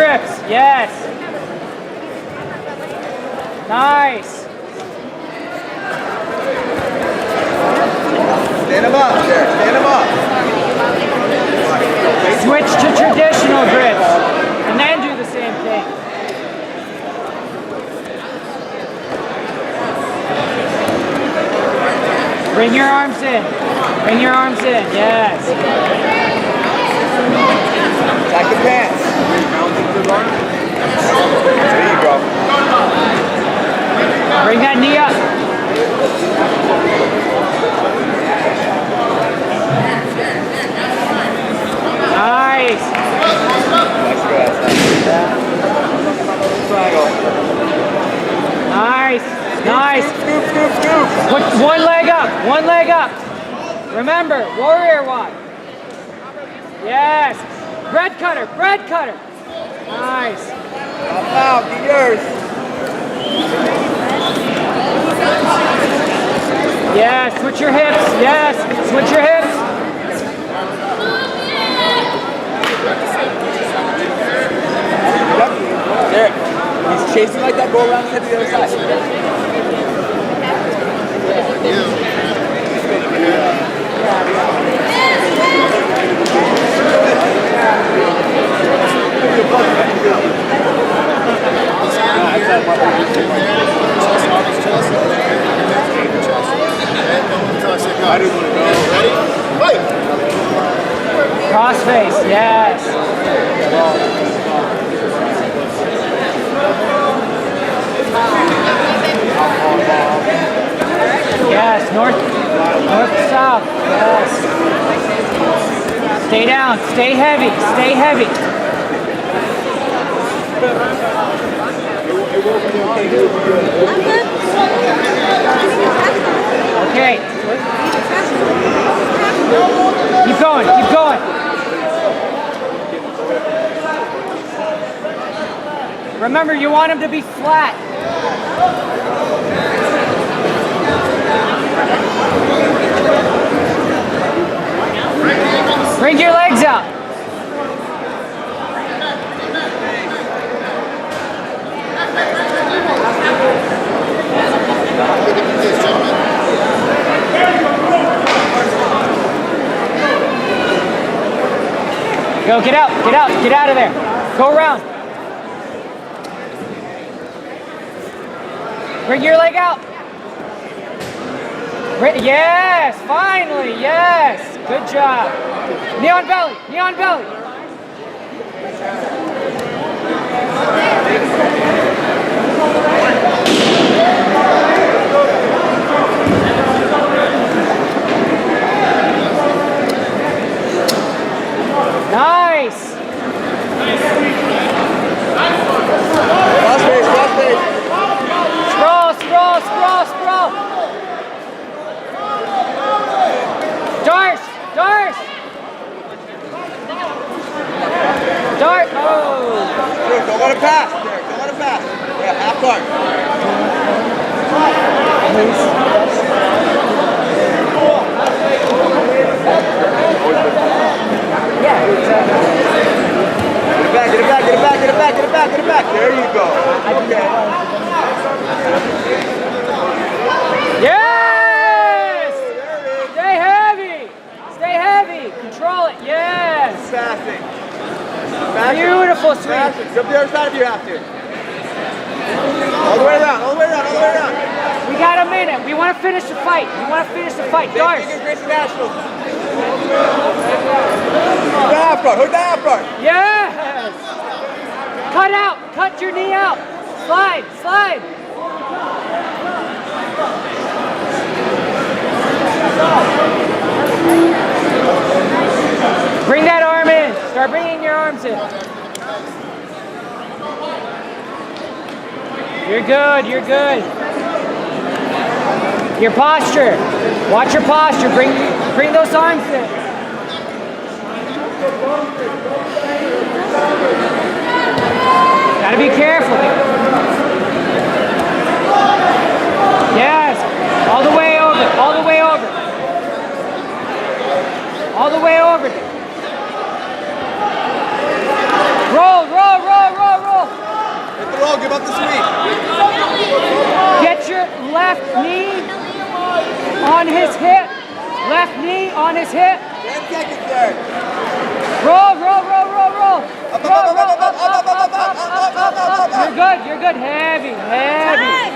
grips. Yes. Nice. Stand him up, Derek. Stand him up. Switch to traditional grips and then do the same thing. Bring your arms in. Bring your arms in. Yes. Attack the pants. There you go. Bring that knee up. Nice. Nice. Nice. Scoop, scoop, scoop. Put one leg up. One leg up. Remember, warrior walk. Yes. Bread cutter. Bread cutter. Nice. Out, get yours. Yes. Switch your hips. Yes. Switch your hips. Derek, he's chasing like that, go around and head to the other side. I didn't want to go. Ready? Fight! Cross face. Yes. Yes, north to south. Yes. Stay down. Stay heavy. Stay heavy. Okay. Keep going. Keep going. Remember, you want him to be flat. Bring your legs out. Go, get out, get out of there. Go around. Bring your leg out. Yes, finally, yes. Good job. Knee on belly, knee on belly. Nice. Cross face, cross face. Sprawl, sprawl, sprawl, sprawl. Darce, Darce. Dart, oh. Dude, don't let him pass, Derek. Don't let him pass. Yeah, half guard. Yeah. Get it back, get it back, get it back, get it back, get it back, get it back. There you go. Okay. Yes! Stay heavy. Stay heavy. Control it. Yes. Passing. Beautiful sweep. Passing. Jump the other side if you have to. All the way around, all the way around, all the way around. We got a minute. We want to finish the fight. We want to finish the fight. Darce. Hook the half guard, hook the half guard. Yes. Cut out. Cut your knee out. Slide, slide. Bring that arm in. Start bringing your arms in. You're good, you're good. Your posture. Watch your posture. Bring those arms in. Gotta be careful. Yes. All the way over. All the way over. All the way over. Roll, roll, roll, roll. Roll, give up the sweep. Get your left knee on his hip. Left knee on his hip. 10 seconds there. Roll, roll, roll, roll, roll. Roll, roll, up, up, up, up, up. You're good, you're good. Heavy, heavy.